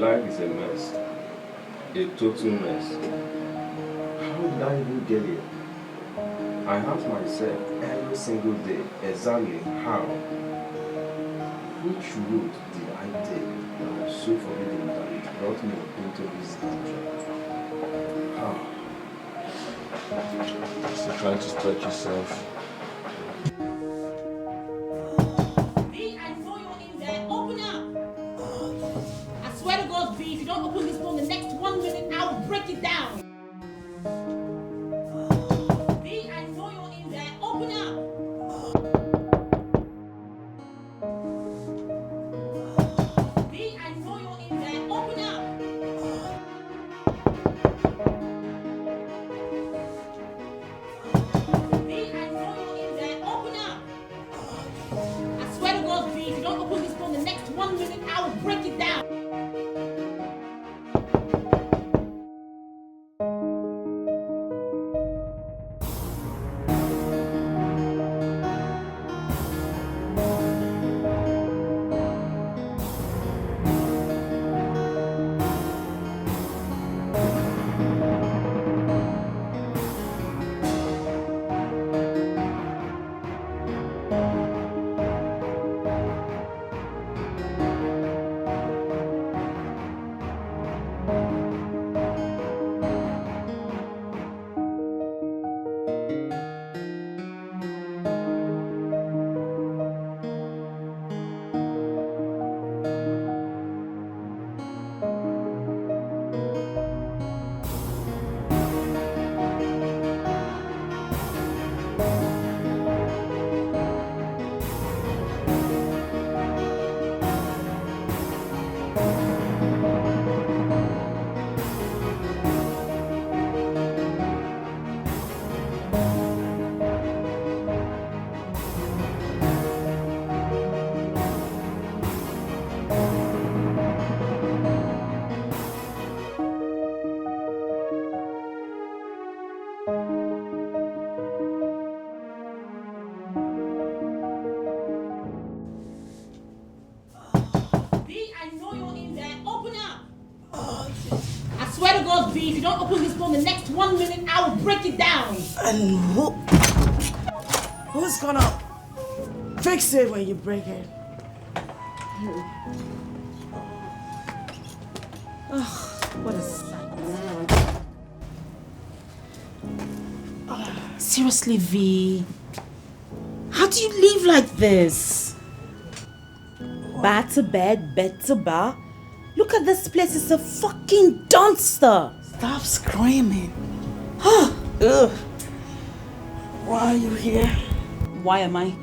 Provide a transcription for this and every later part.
life is a mess. A total mess. How did I even get here? I ask myself every single day exactly how. Which route did I take that was so forbidden that it brought me into this country? How? So trying to stretch yourself. V, I know you're in there. Open up. I swear to God, V, if you don't open this door in the next 1 minute, I will break it down. V, I know you're in there. Open up. V, I know you're in there. Open up. V, I know you're in there. Open up. I swear to God, V, if you don't open this door in the next 1 minute, I will break it down. V, I know you're in there. Open up. I swear to God, V, if you don't open this door in the next 1 minute, I will break it down. And who's gonna fix it when you break it? What a sight. Seriously, V. How do you live like this? Bar to bed, bed to bar. Look at this place, it's a fucking dumpster. Stop screaming. Ugh. Why are you here? Why am I?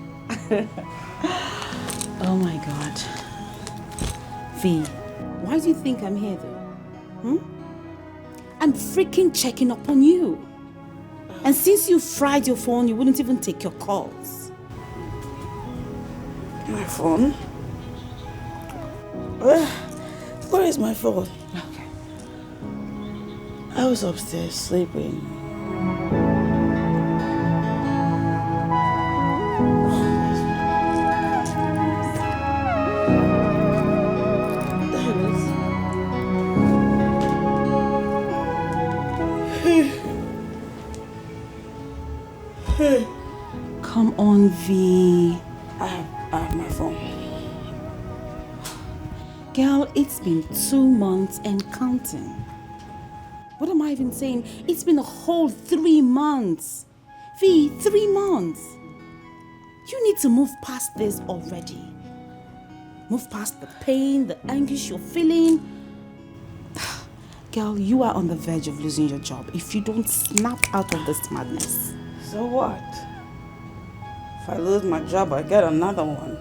Oh my God. V, why do you think I'm here though? I'm freaking checking up on you. And since you fried your phone, you wouldn't even take your calls. My phone? Where is my phone? Okay. I was upstairs sleeping. There it is. Come on, V. I have my phone. Girl, it's been 2 months and counting. What am I even saying? It's been a whole 3 months. V, 3 months. You need to move past this already. Move past the pain, the anguish you're feeling. Girl, you are on the verge of losing your job if you don't snap out of this madness. So what? If I lose my job, I get another one.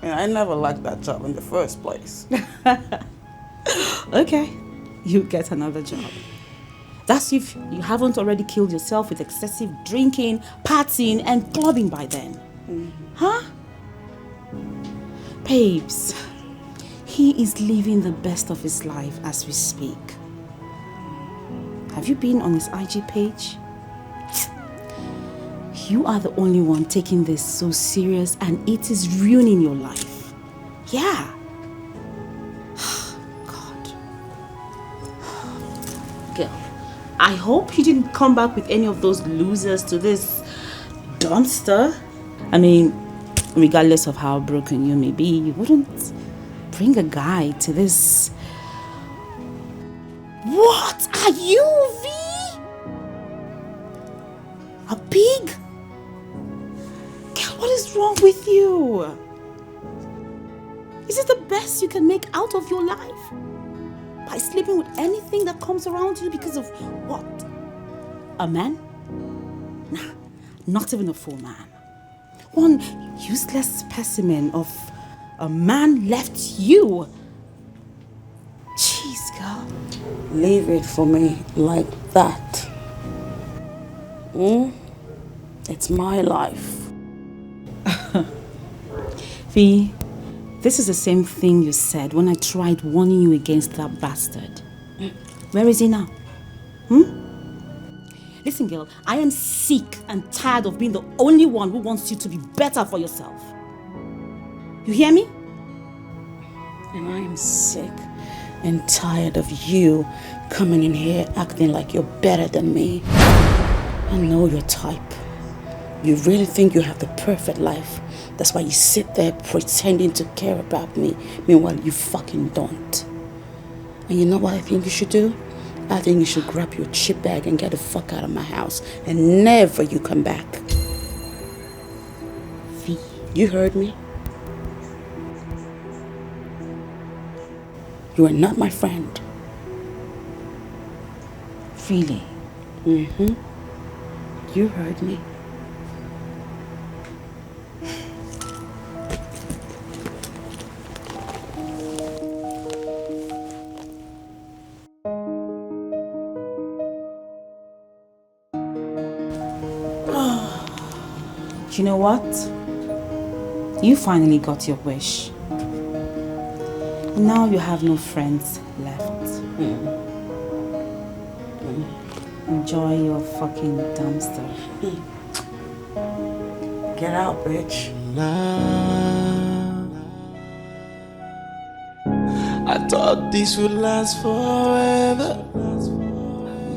And I never liked that job in the first place. Okay, you get another job. That's if you haven't already killed yourself with excessive drinking, partying, and clubbing by then. Huh? Babes, he is living the best of his life as we speak. Have you been on his IG page? You are the only one taking this so serious and it is ruining your life. Yeah. I hope you didn't come back with any of those losers to this dumpster. I mean, regardless of how broken you may be, you wouldn't bring a guy to this. What are you, V? A pig? Girl, what is wrong with you? Is it the best you can make out of your life? By sleeping with anything that comes around you because of what? A man? Nah, not even a full man. One useless specimen of a man left you. Jeez, girl. Leave it for me like that. It's my life. V, this is the same thing you said when I tried warning you against that bastard. Where is he now? Listen, girl, I am sick and tired of being the only one who wants you to be better for yourself. You hear me? And I am sick and tired of you coming in here acting like you're better than me. I know your type. You really think you have the perfect life. That's why you sit there pretending to care about me. Meanwhile, you fucking don't. And you know what I think you should do? I think you should grab your chip bag and get the fuck out of my house. And never you come back. V. You heard me? You are not my friend. Really? You heard me. You know what? You finally got your wish. Now you have no friends left. Enjoy your fucking dumpster. Get out, bitch. I thought this would last forever,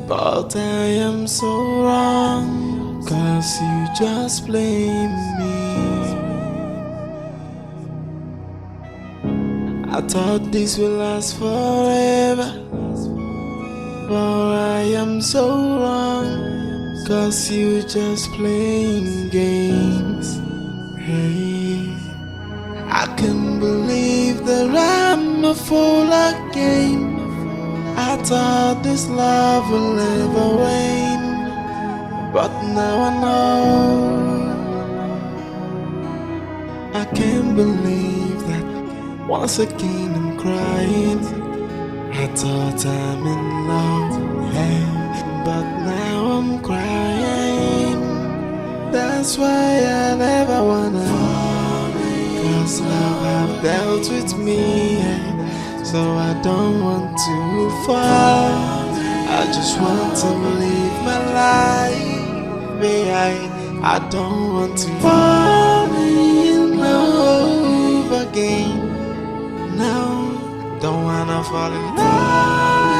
but I am so wrong. 'Cause you just blame me. I thought this would last forever, but I am so wrong. 'Cause you just playing games. Hey, I can't believe that I'm a fool again. I thought this love will never rain, but now I know. I can't believe that once again I'm crying. I thought I'm in love, hey, but now I'm crying. That's why I never wanna fall, 'cause love have dealt with me, hey, so I don't want to fall. I just want to live my life. I don't want to fall in love again. No, don't wanna fall in love.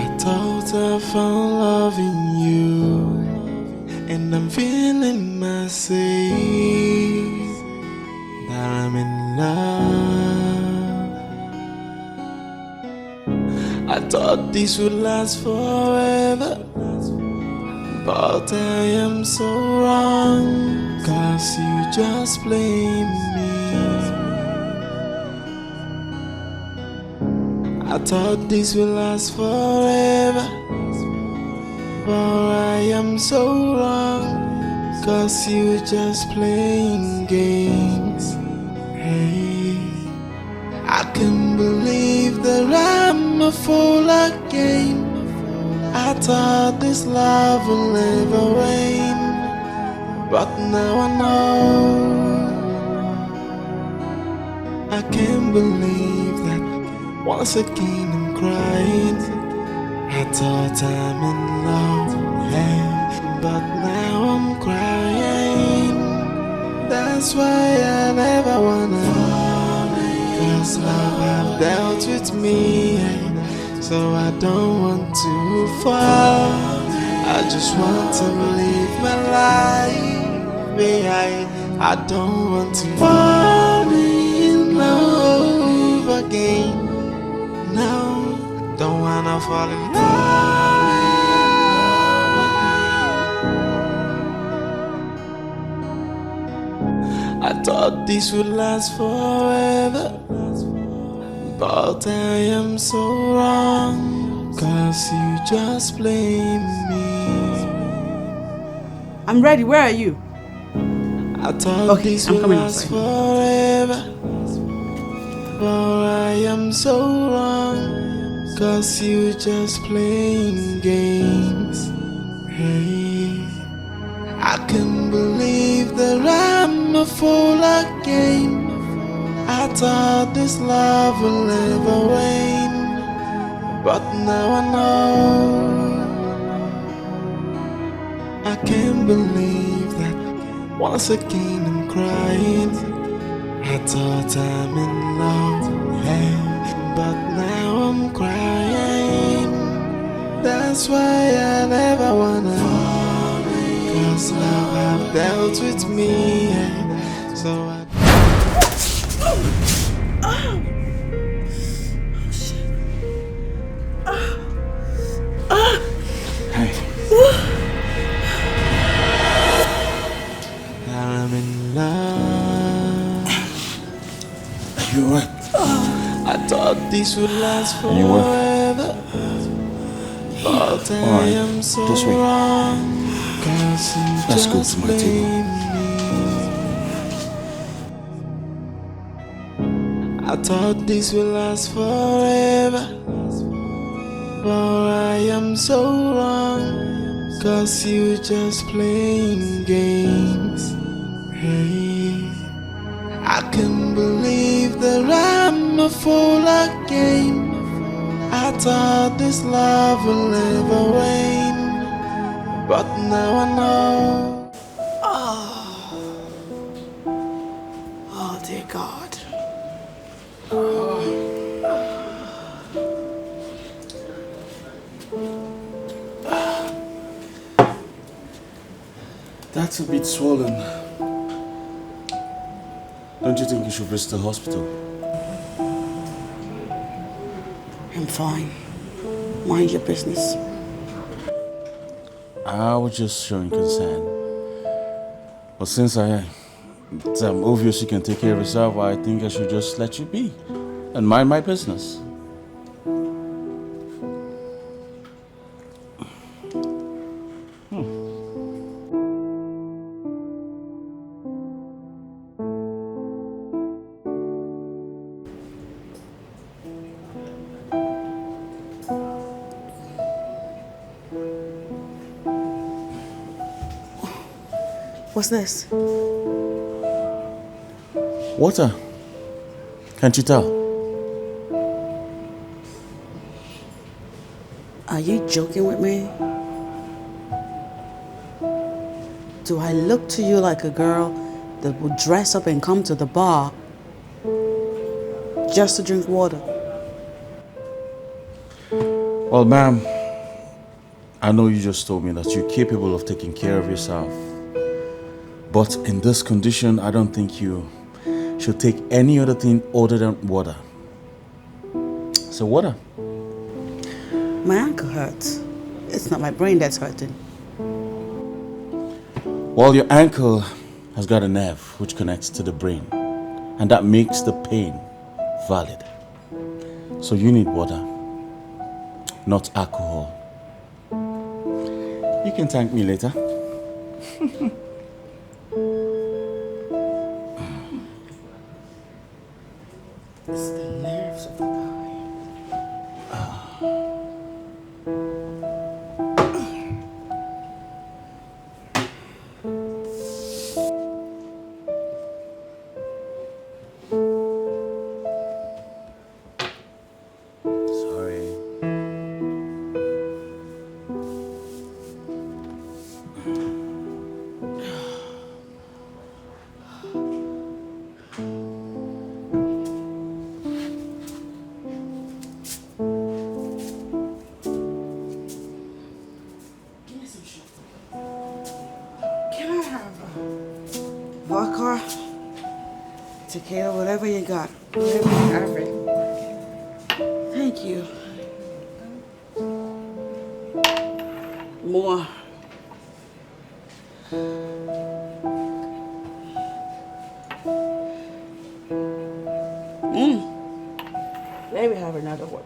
I thought I found love in you, and I'm feeling myself that I'm in love. I thought this would last forever, but I am so wrong. 'Cause you just blame me. I thought this would last forever, but I am so wrong. 'Cause you just playing games. Hey, I can't believe that I'm a fool again. I thought this love will never rain, but now I know. I can't believe that once again I'm crying. I thought I'm in love, hey, but now I'm crying. That's why I never wanna fall, 'Cause love have dealt with me, so I don't want to fall. I just want to live my life behind. I don't want to fall in love again. No, don't wanna fall in love. I thought this would last forever, but I am so wrong. 'Cause you just blame me. I'm ready. Where are you? I thought this would last forever, but I am so wrong. 'Cause you just playing games. Hey, I can't believe that I'm a fool again. I thought this love will never wane, but now I know. I can't believe that once again I'm crying. I thought I'm in love, hey, but now I'm crying. That's why I never wanna fall, 'cause love have dealt with me, so I I'm in love. Are you alright? I thought this would last forever, but I am so This way. wrong. 'Cause you Let's go just to my table. blame me. I thought this would last forever, but I am so wrong. 'Cause you just playing games. Hey, I can't believe that I'm a fool again. I thought this love will never wane, but now I know. Oh, dear God. That's a bit swollen. Don't you think you should visit the hospital? I'm fine. Mind your business. I was just showing concern. But since it's obvious you can take care of yourself, I think I should just let you be and mind my business. What's this? Water. Can't you tell? Are you joking with me? Do I look to you like a girl that would dress up and come to the bar just to drink water? Well, ma'am, I know you just told me that you're capable of taking care of yourself. But in this condition, I don't think you should take any other thing other than water. So water. My ankle hurts. It's not my brain that's hurting. Well, your ankle has got a nerve which connects to the brain, and that makes the pain valid. So you need water, not alcohol. You can thank me later. It's the nerves of the guy. Sorry. Vodka, tequila, whatever you got. Whatever you have it. Thank you. More. Maybe have another one.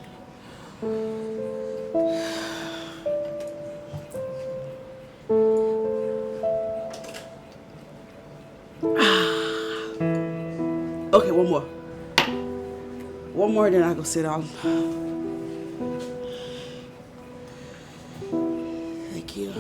Okay, one more. One more, then I go sit down. Thank you.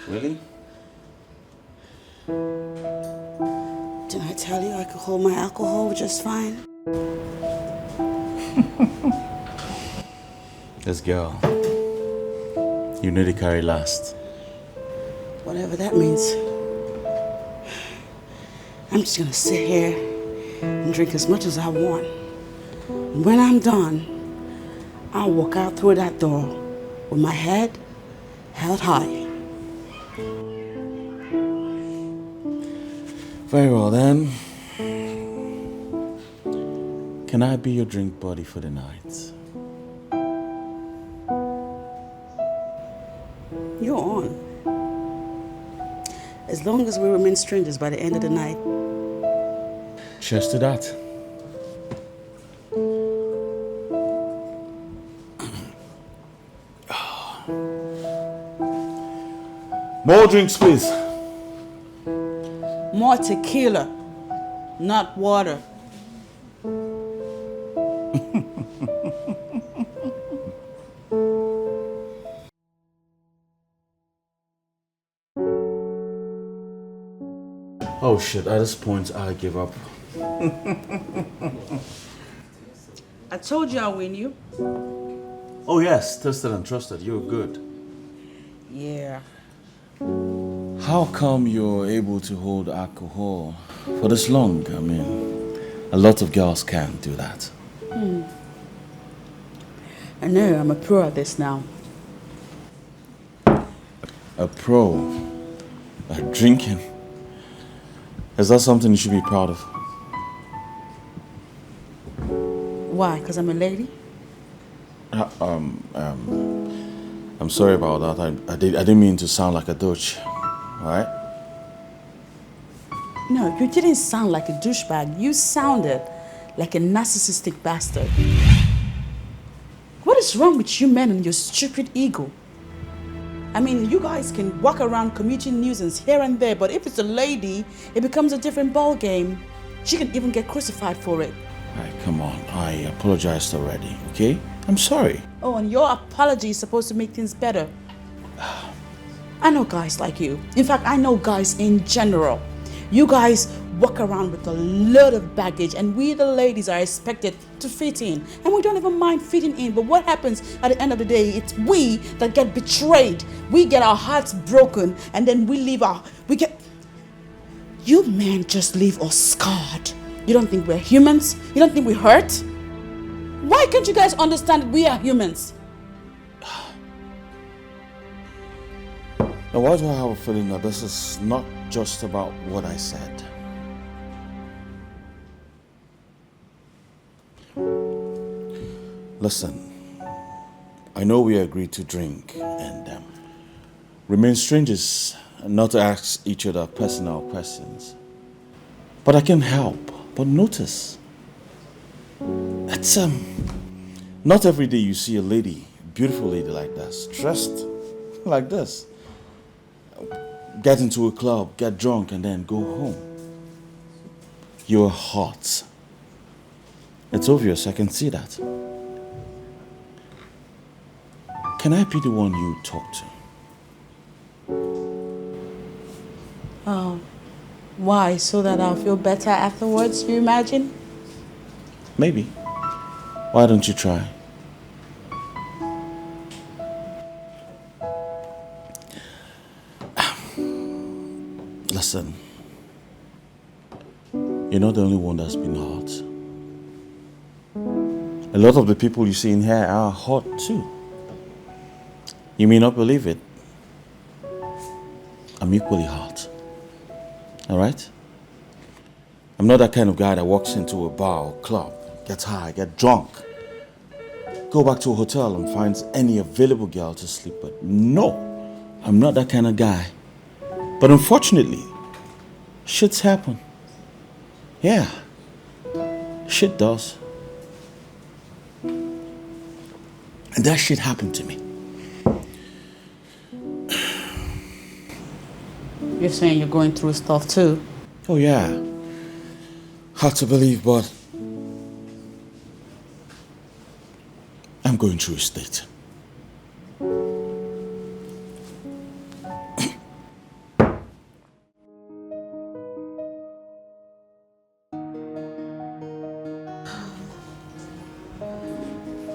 Really? Didn't I tell you I could hold my alcohol just fine? This girl, you need to carry last. Whatever that means. I'm just gonna sit here and drink as much as I want. And when I'm done, I'll walk out through that door with my head held high. Very well then. Can I be your drink buddy for the night? You're on. As long as we remain strangers by the end of the night. Cheers to that. More drinks, please. More tequila, not water. Oh shit, at this point I give up. I told you I'll win you. Oh yes, tested and trusted, you're good. Yeah. How come you're able to hold alcohol for this long? I mean, a lot of girls can't do that. I know, I'm a pro at this now. A pro at drinking. Is that something you should be proud of? Why? Because I'm a lady? I'm sorry about that. I didn't mean to sound like a douche. Alright? No, you didn't sound like a douchebag. You sounded like a narcissistic bastard. What is wrong with you men and your stupid ego? I mean, you guys can walk around commuting nuisance here and there, but if it's a lady, it becomes a different ball game. She can even get crucified for it. Alright, come on. I apologized already, okay? I'm sorry. Oh, and your apology is supposed to make things better. I know guys like you. In fact, I know guys in general. You guys walk around with a lot of baggage, and we the ladies are expected to fit in. And we don't even mind fitting in, but what happens at the end of the day, it's we that get betrayed. We get our hearts broken, and then you men just leave us scarred. You don't think we're humans? You don't think we hurt? Why can't you guys understand that we are humans? Now, why do I have a feeling that this is not just about what I said? Listen, I know we agreed to drink and remain strangers and not to ask each other personal questions. But I can't help but notice. It's not every day you see a lady, beautiful lady like this, dressed like this. Get into a club, get drunk, and then go home. You're hot. It's obvious, I can see that. Can I be the one you talk to? Oh, why? So that I'll feel better afterwards, you imagine? Maybe. Why don't you try? you're not the only one that's been hurt. A lot of the people you see in here are hurt too. You may not believe it. I'm equally hurt. Alright? I'm not that kind of guy that walks into a bar or club, gets high, gets drunk, go back to a hotel and finds any available girl to sleep with. No, I'm not that kind of guy. But unfortunately, shit's happen. Yeah, shit does. And that shit happened to me. You're saying you're going through stuff too? Oh yeah. Hard to believe, but I'm going through a state.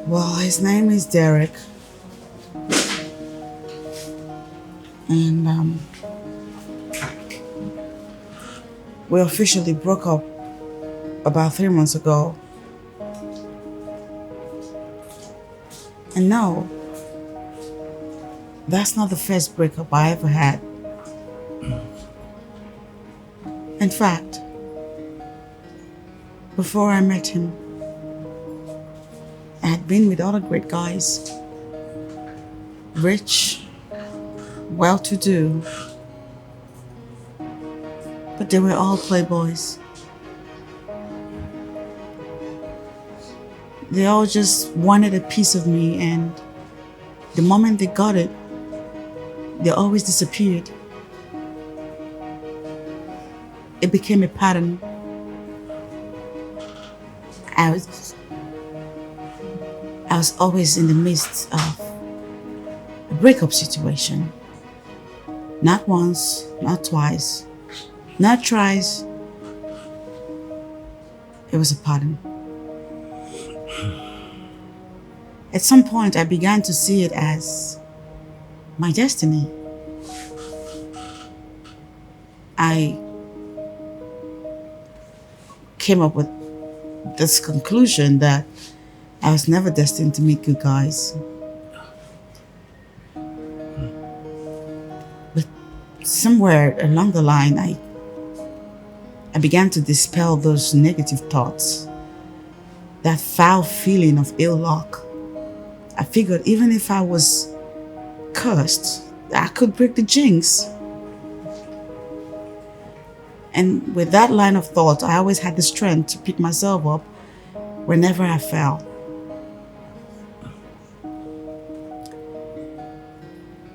Well, his name is Derek. And we officially broke up about 3 months ago. And no, that's not the first breakup I ever had. In fact, before I met him, I had been with other great guys. Rich, well-to-do. But they were all playboys. They all just wanted a piece of me, and the moment they got it, they always disappeared. It became a pattern. I was always in the midst of a breakup situation. Not once, not twice, not thrice. It was a pattern. At some point, I began to see it as my destiny. I came up with this conclusion that I was never destined to meet good guys. But somewhere along the line, I began to dispel those negative thoughts, that foul feeling of ill luck. I figured even if I was cursed, I could break the jinx. And with that line of thought, I always had the strength to pick myself up whenever I fell.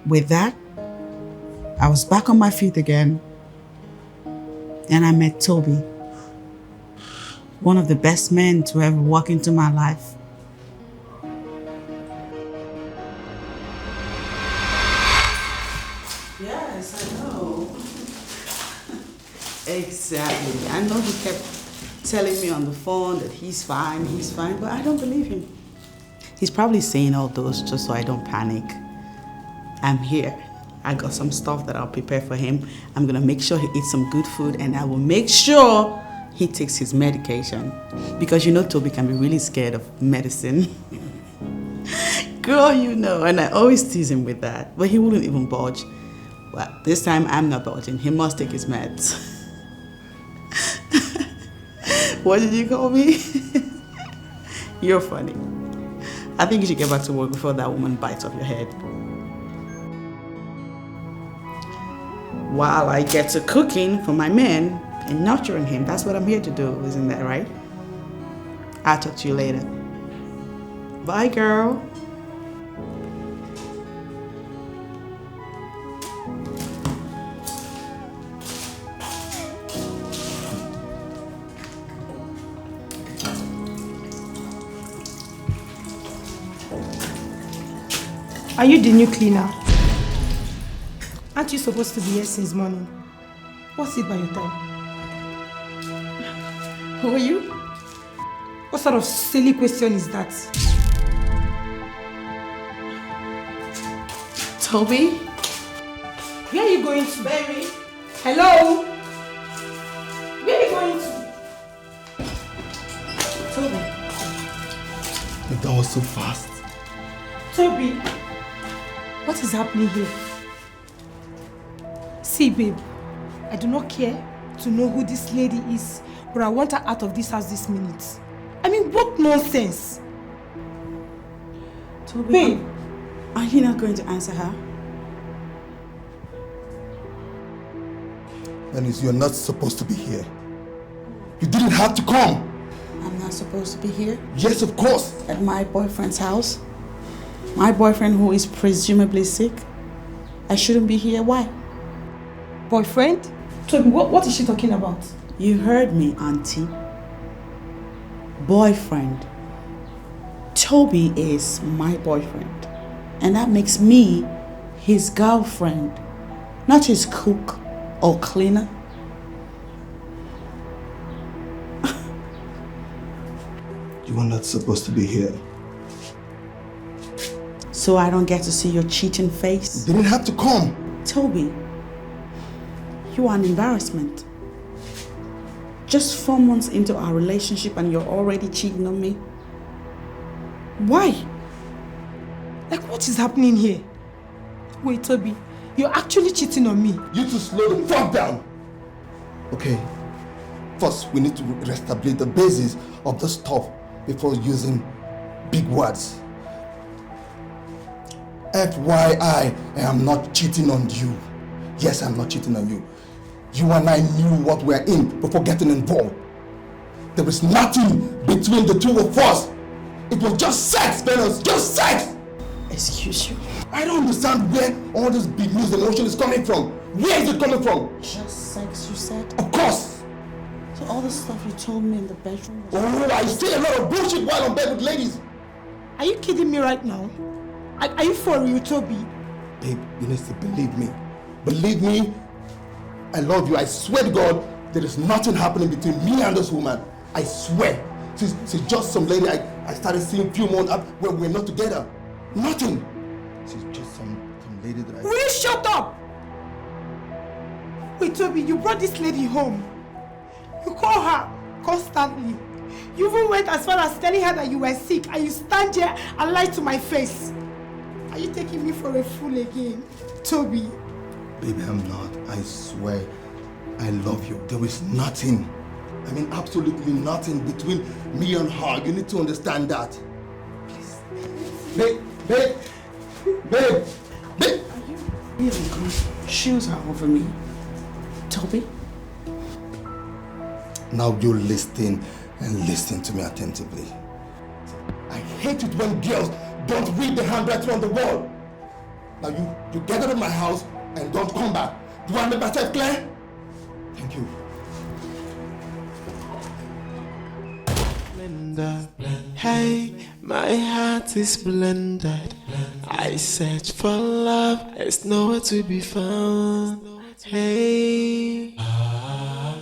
With that, I was back on my feet again, and I met Toby, one of the best men to ever walk into my life. Yes, I know. Exactly. I know he kept telling me on the phone that he's fine, but I don't believe him. He's probably saying all those just so I don't panic. I'm here. I got some stuff that I'll prepare for him. I'm gonna make sure he eats some good food, and I will make sure he takes his medication. Because you know Toby can be really scared of medicine. Girl, you know, and I always tease him with that, but he wouldn't even budge. Well, this time I'm not budging. He must take his meds. What did you call me? You're funny. I think you should get back to work before that woman bites off your head. While I get to cooking for my man and nurturing him, that's what I'm here to do, isn't that right? I'll talk to you later. Bye, girl. Are you the new cleaner? Aren't you supposed to be here since morning? What's it by your time? Who are you? What sort of silly question is that? Toby? Where are you going to? Baby? Hello? Where are you going to? That was so fast. Toby, what is happening here? See, babe, I do not care to know who this lady is, but I want her out of this house this minute. I mean, what nonsense? Toby, Babe, are you not going to answer her? Dennis, you're not supposed to be here. You didn't have to come. I'm not supposed to be here? Yes, of course. At my boyfriend's house? My boyfriend who is presumably sick? I shouldn't be here. Why? boyfriend? Toby, what is she talking about? You heard me, Auntie. Boyfriend. Toby is my boyfriend. And that makes me his girlfriend. Not his cook or cleaner. You are not supposed to be here. So I don't get to see your cheating face? You didn't have to come. Toby, you are an embarrassment. Just 4 months into our relationship and you're already cheating on me? Why? Like, what is happening here? Wait, Toby, you're actually cheating on me. You two slow the fuck down. Okay. First, we need to establish the basis of the stuff before using big words. FYI, I am not cheating on you. Yes, I'm not cheating on you. You and I knew what we're in before getting involved. There is nothing between the two of us. It was just sex, Venus, just sex! Excuse you? I don't understand where all this big news emotion is coming from. Where is it coming from? Just sex, you said? Of course! So all the stuff you told me in the bedroom was... Oh, I say a lot of bullshit while on bed with ladies. Are you kidding me right now? Are you for real, Toby? Babe, you need to believe me. Believe me, I love you. I swear to God, there is nothing happening between me and this woman. I swear. She's just some lady I started seeing Philmond up when we're not together. Nothing. She's just some lady that I... Will you shut up? Wait, Toby, you brought this lady home. You call her constantly. You even went as far as telling her that you were sick and you stand here and lie to my face. Are you taking me for a fool again? Toby. Baby, I'm not. I swear. I love you. There is nothing. I mean, absolutely nothing between me and her. You need to understand that. Please. Babe, babe, babe, babe. Are you really going to choose her over me? Toby? Now you listen and listen to me attentively. I hate it when girls don't read the handwriting on the wall. Now you get out of my house and don't come back. Do I make myself clear? Thank you. Hey, my heart is blended. I search for love, it's nowhere to be found. Hey,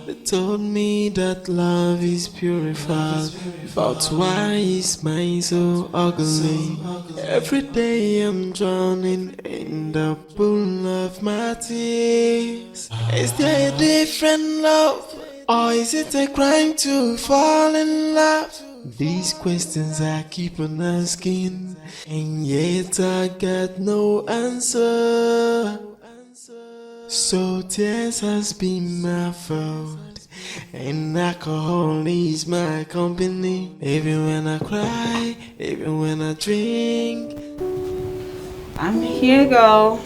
they told me that love is purified, but why is mine so ugly? Every day I'm drowning in the pool of my tears. Is there a different love, or is it a crime to fall in love? These questions I keep on asking, and yet I got no answer. So tears has been my fault, and alcohol is my company. Even when I cry, even when I drink. I'm here, girl.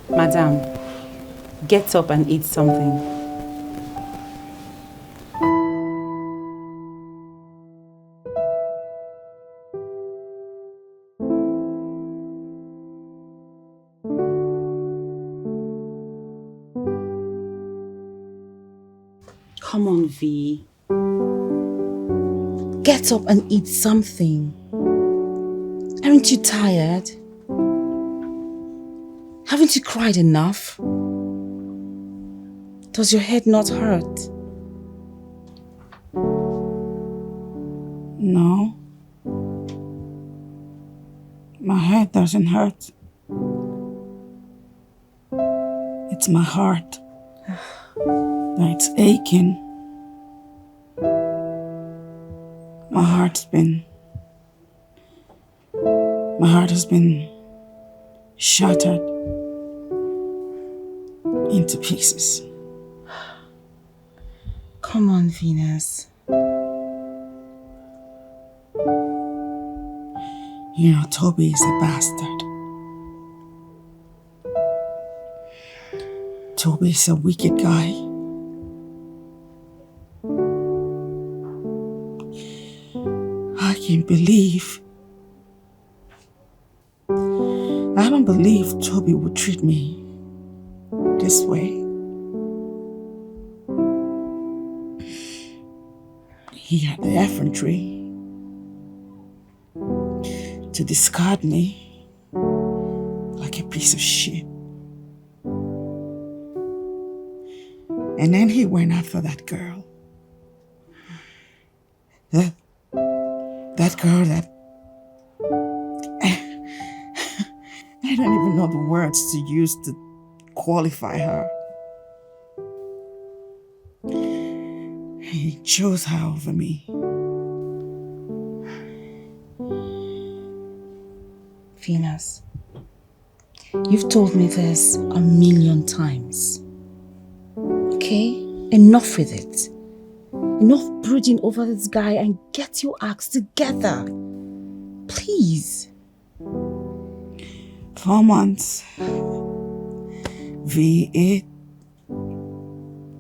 Madam, get up and eat something. Come on, V. Get up and eat something. Aren't you tired? Haven't you cried enough? Does your head not hurt? No. My head doesn't hurt. It's my heart that's aching. My heart has been shattered into pieces. Come on, Venus. You know, Toby is a bastard. Toby is a wicked guy. I don't believe Toby would treat me this way. He had the effrontery to discard me like a piece of shit. And then he went after that girl. That girl that... I don't even know the words to use to qualify her. He chose her over me. Venus, you've told me this 1,000,000 times. Okay? Enough with it. Enough brooding over this guy and get your acts together. Please. 4 months.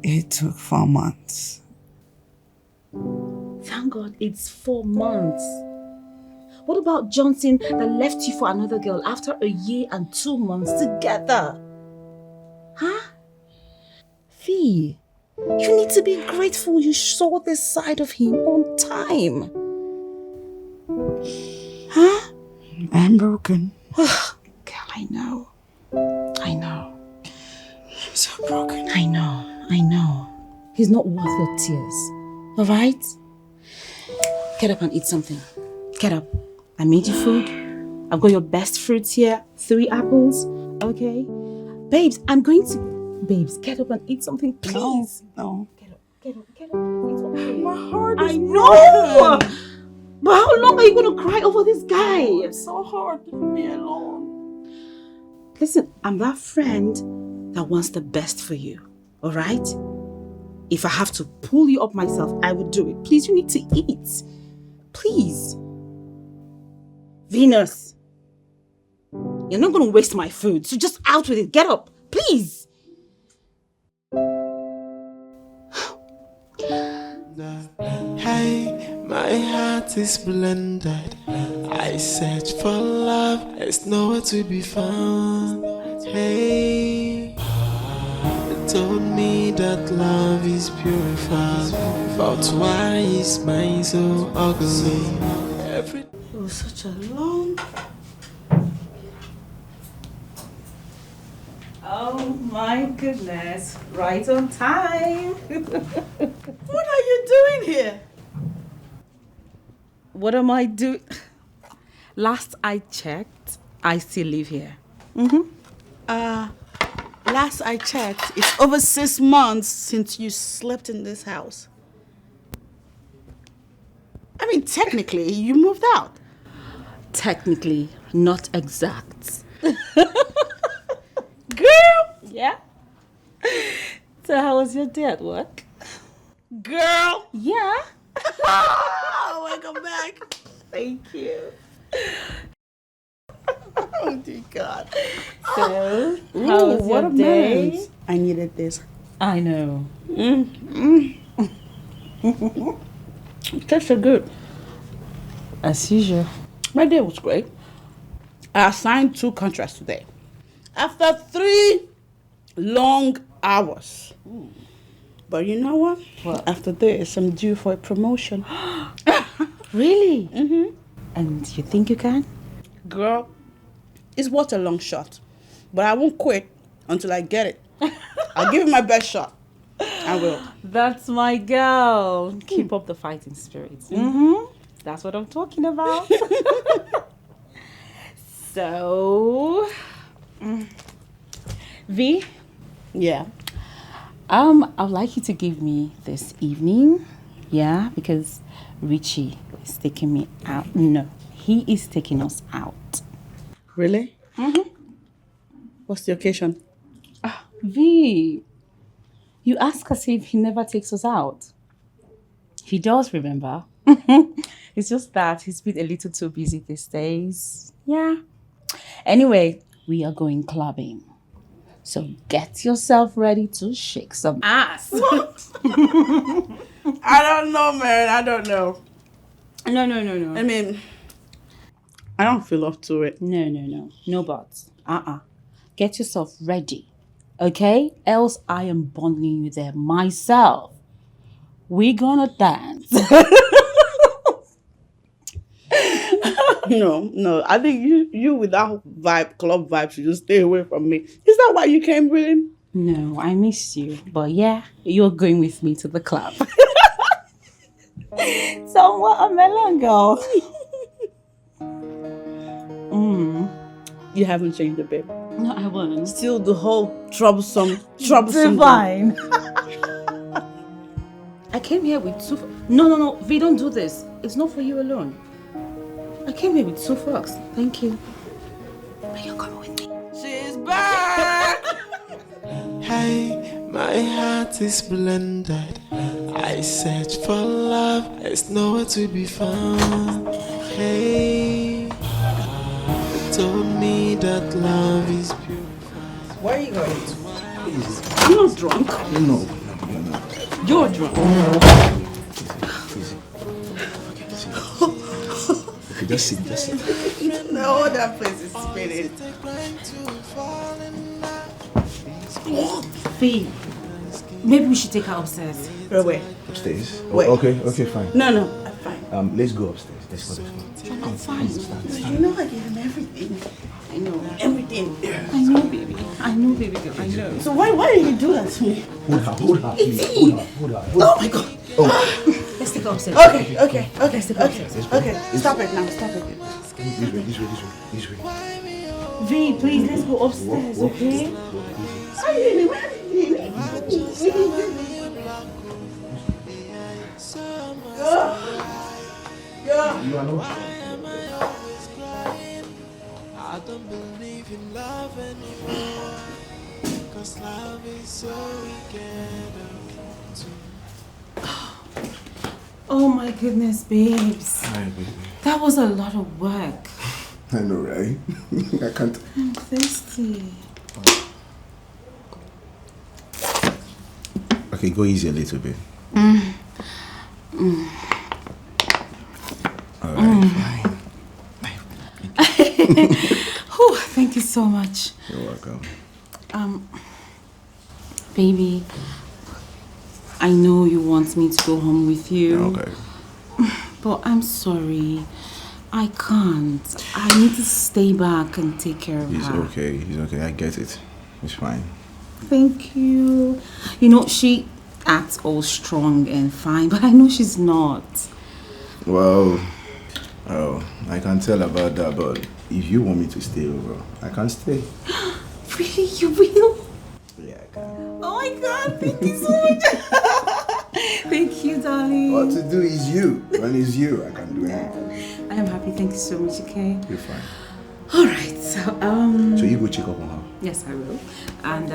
It took 4 months. Thank God it's 4 months. What about Johnson that left you for another girl after 1 year and 2 months together? Huh? V, you need to be grateful you saw this side of him on time. Huh? I'm broken. Girl, I know. I'm so broken. I know. He's not worth your tears. Alright? Get up and eat something. Get up. I made you food. I've got your best fruits here. 3 apples. Okay? Babes, Babes, get up and eat something, please. No. Get up. It's okay. My heart is know! But how long are you going to cry over this guy? It's so hard. Leave me alone. Listen, I'm that friend that wants the best for you. Alright? If I have to pull you up myself, I would do it. Please, you need to eat. Please. Venus. You're not going to waste my food, so just out with it. Get up. Please. Hey, my heart is blended. I search for love, it's nowhere to be found. Hey, they told me that love is purified, but why is mine so ugly? It was such a long... Oh my goodness. Right on time. What are you doing here? What am I doing? Last I checked, I still live here. Last I checked, it's over 6 months since you slept in this house. I mean, technically, you moved out. Technically, not exact. Girl! Yeah? So how was your day at work? Girl! Yeah? Oh, welcome back. Thank you. Oh, dear God. So, how was what your a day? mess. I needed this. I know. It tastes so good. As usual. My day was great. I signed 2 contracts today. After 3 long hours. But you know what? What? After this, I'm due for a promotion. Really? And you think you can? Girl, it's what a long shot. But I won't quit until I get it. I'll give it my best shot. I will. That's my girl. Keep up the fighting spirit. That's what I'm talking about. So, V? Yeah. I'd like you to give me this evening Yeah, because Richie is taking me out. No, he is taking us out. Really? What's the occasion? V, you ask as if he never takes us out. He does, remember? It's just that he's been a little too busy these days. Yeah. Anyway, we are going clubbing. So get yourself ready to shake some ass. I don't know, man. I don't know. No. I mean, I don't feel up to it. No. No buts. Get yourself ready. Okay? Else I am bundling you there myself. We're gonna dance. No. I think you with that vibe, club vibe, should just stay away from me. Is that why you came, really? No, I miss you. But yeah, you're going with me to the club. Somewhat a melon girl. You haven't changed a bit. No, I won't. Still the whole troublesome. Divine. I came here with two. No. We don't do this. It's not for you alone. I came here with 2 forks. Thank you. Are you coming with me? She's back. Hey, my heart is blended. I search for love, it's nowhere to be found. Hey, they told me that love is beautiful. Where are you going? You're not drunk. No. You're drunk. Okay, just sit. No, that place is spinning. Fee, maybe we should take her upstairs. Wait. Upstairs? Wait. Okay, fine. No, I'm fine. Let's go upstairs. Let's go. I'm fine. You know I gave him everything. I know. Everything. I know, baby. Girl. I know. So why did you do that to me? Hold her, please. Hold her. Oh my god. Let's take her upstairs. Okay. Stop it now. This way. V, please, let's go upstairs, okay? You are not. I don't believe in love anymore, 'cause love is so we get Oh my goodness, babes. Hi, baby. That was a lot of work. I know, right? I can't. I'm thirsty. Okay, go easy a little bit. Alright, fine. Whew, thank you so much. You're welcome. Baby, I know you want me to go home with you. Okay. But I'm sorry. I can't. I need to stay back and take care of He's her. okay. I get it. It's fine. Thank you. You know, she acts all strong and fine, but I know she's not. Well, I can't tell about that, but if you want me to stay over, I can stay. Really? You will? Yeah, I can. Oh my God, thank you so much. Thank you, darling. What to do is you. When it's you, I can do anything. I am happy. Thank you so much, okay? You're fine. All right, so, So you go check up on her. yes, I will. And,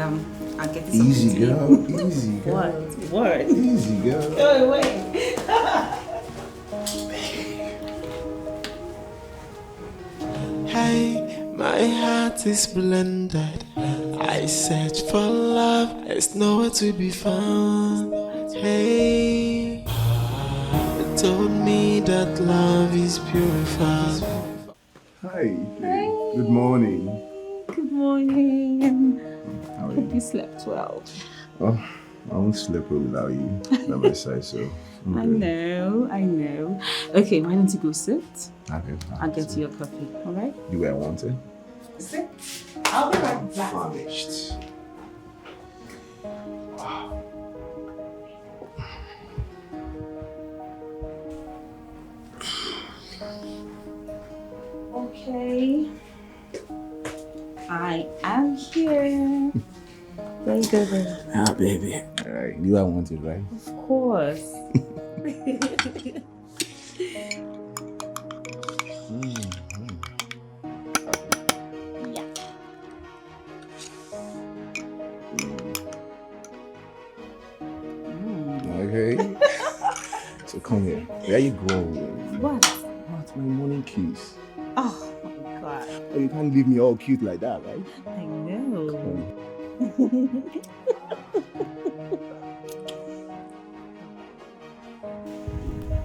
I'll get you something Easy, to eat. girl. Easy, girl. What? Easy, girl. Oh, wait. Hey, my heart is blended. I search for love, it's nowhere to be found. Hey, they told me that love is purified. Hi. Good morning. Good morning. How are Hope you? you slept well. Oh, I won't sleep well without you. By my side, so. I know. Okay, why don't you go sit? Okay. I'll get you your coffee, all right? You where I wanted. Sit. I'll be right back. Famished. Okay. I am here. There you go, baby. Ah, baby. Alright, you I wanted, right? Of course. Yeah. Okay. So come here. Where are you going? What? What's my morning kiss? Oh my god. Oh, you can't leave me all cute like that, right? I know.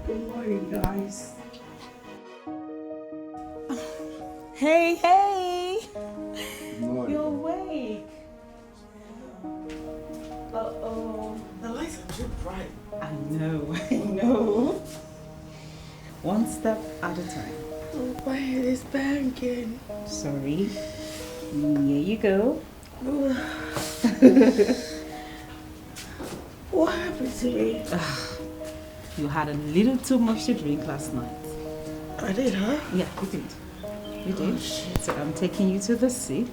Good morning, guys. Hey, hey! Good morning. You're awake. Uh-oh. The lights are too bright. I know. One step at a time. Oh, my head is banging. Sorry. Here you go. What happened to me? You had a little too much to drink last night. I did, huh? Yeah, you did. You did. So I'm taking you to the seat.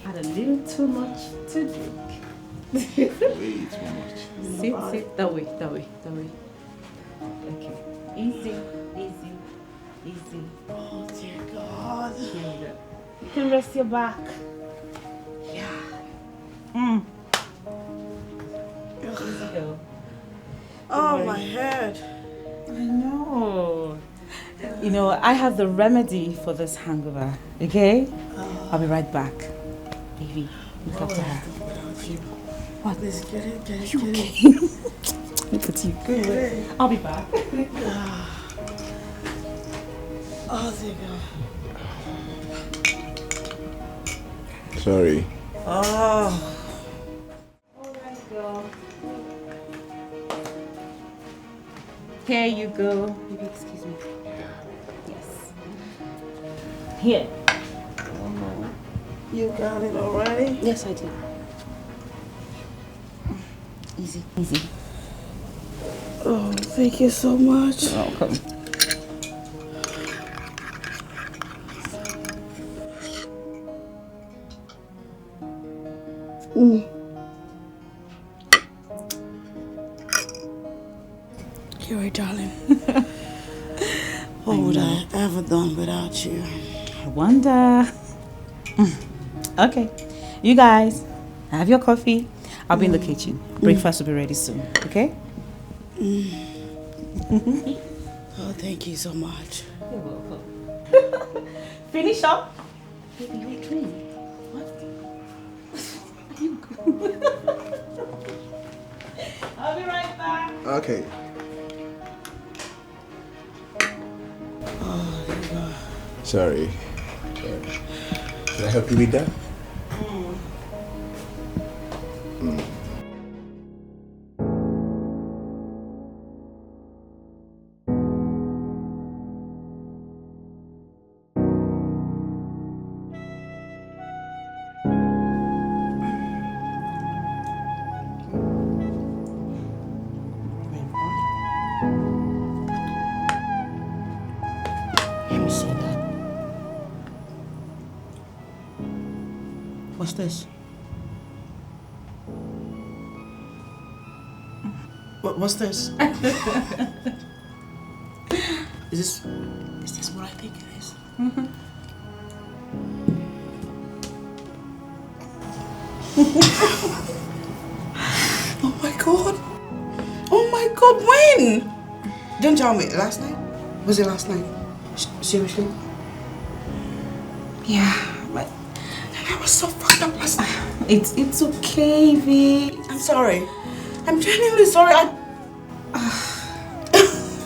Had a little too much to drink. Way too much. Sit. That way. Okay. Easy. Oh, dear God. Here you go. You can rest your back. Yeah. Easy go. Oh, my head. I know. You know, I have the remedy for this hangover. Okay? I'll be right back. Baby, look after her. What? Let's get it. You okay? Look at you. Good. I'll be back. Oh, dear God. Sorry. Oh. Alright, girl. Here you go. Baby, excuse me. Yes. Here. You got it already? Yes, I do. Easy. Oh, thank you so much. You're welcome. You're a darling. What would I ever done without you? I wonder. Okay. You guys, have your coffee. I'll be in the kitchen. Breakfast will be ready soon. Okay? Oh, thank you so much. You're welcome. Finish up. Baby, your drink. What? Are you good? I'll be right back. Okay. Oh, there you go. Sorry. Can I help you with that? Let me see that. What's this? What's this? Is this what I think it is? Oh my god! Oh my god! When? Don't tell me. Last night? Was it last night? Seriously? Yeah, but I was so fucked up last night. It's okay, V. I'm sorry. I'm genuinely sorry.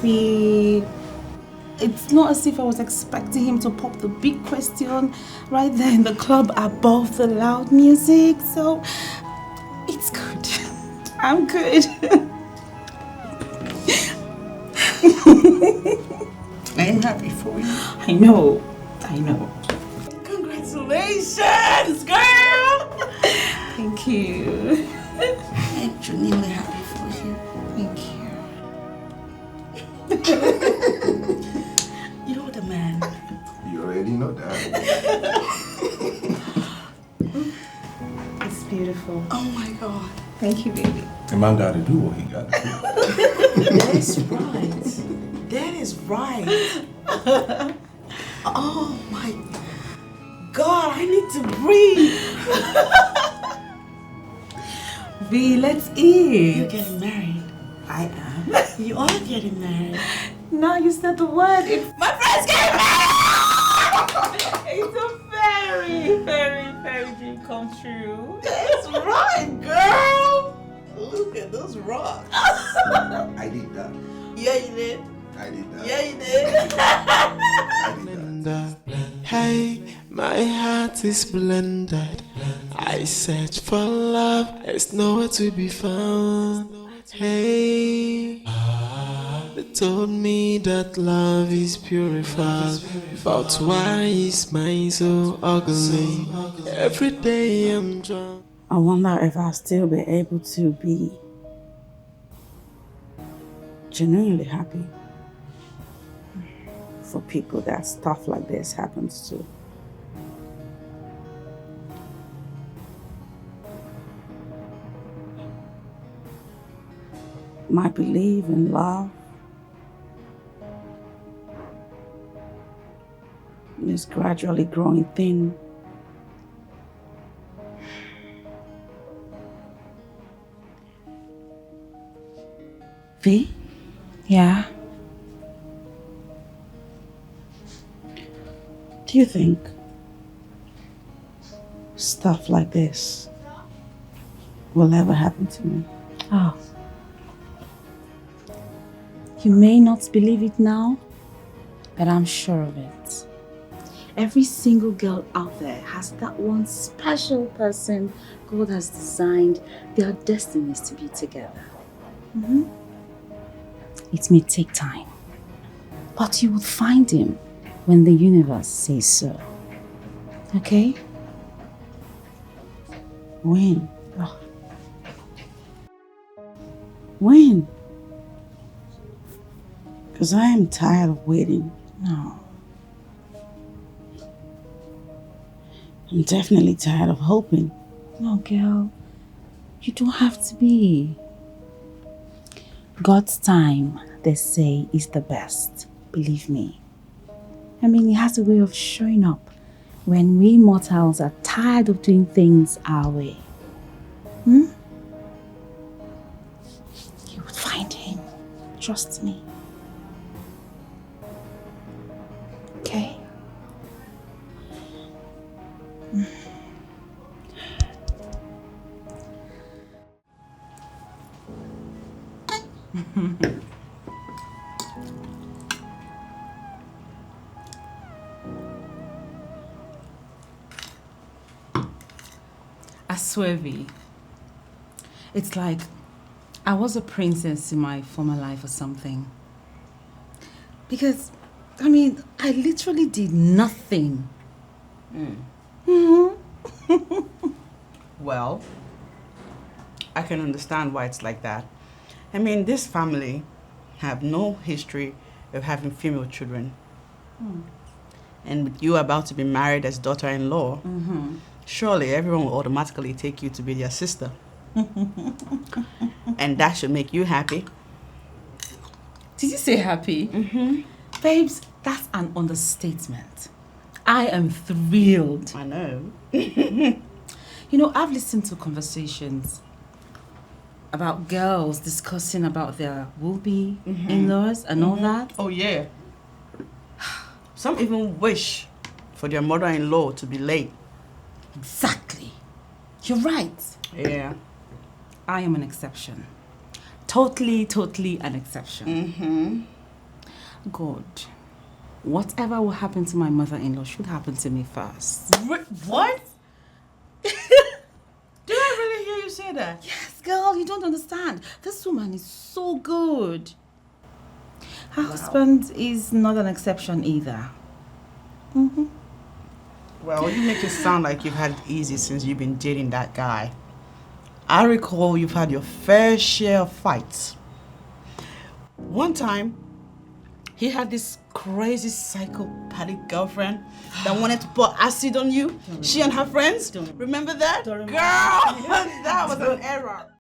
V. It's not as if I was expecting him to pop the big question right there in the club above the loud music. So it's good. I'm good. I'm happy for you. I know. Congratulations, girl! Thank you. I'm genuinely happy for you. Thank you. You're the man. You already know that. It's beautiful. Oh my god. Thank you, baby. A man gotta do what he gotta do. That's right. That is right. Oh my God, I need to breathe. V, let's eat. You're getting married. I am. You are getting married. No, you said the word. My friend's getting married! It's a very, very, very dream come true. That's right, girl. Look at those rocks. I did that. Yeah, you did. I did that. Yeah, you did. Hey, my heart is blended. I search for love, it's nowhere to be found. Hey, they told me that love is purified, but why is mine so ugly? Every day I'm drunk. I wonder if I'll still be able to be genuinely happy for people that stuff like this happens to. My belief in love is gradually growing thin. V? Yeah. Do you think stuff like this will ever happen to me? Oh. You may not believe it now, but I'm sure of it. Every single girl out there has that one special person God has designed their destinies to be together. It may take time, but you will find him when the universe says so. Okay? When? Oh. When? Because I am tired of waiting. No. I'm definitely tired of hoping. No, girl. You don't have to be. God's time, they say, is the best. Believe me. I mean, he has a way of showing up when we mortals are tired of doing things our way. You would find him. Trust me. Okay? I swear, V, it's like I was a princess in my former life or something. Because, I mean, I literally did nothing. Well, I can understand why it's like that. I mean, this family have no history of having female children. And with you about to be married as daughter-in-law, surely everyone will automatically take you to be their sister. And that should make you happy. Did you say happy? Babes, that's an understatement. I am thrilled. I know. You know, I've listened to conversations about girls discussing about their will-be in-laws and all that. Oh, yeah. Some even wish for their mother-in-law to be late. Exactly. You're right. Yeah. I am an exception. Totally, totally an exception. Good. Whatever will happen to my mother-in-law should happen to me first. What? Did I really hear you say that? Yes, girl, you don't understand. This woman is so good. Her husband is not an exception either. Well, you make it sound like you've had it easy since you've been dating that guy. I recall you've had your fair share of fights. One time, he had this crazy psychopathic girlfriend that wanted to pour acid on you. She and her friends. Remember that? Girl, that was an error.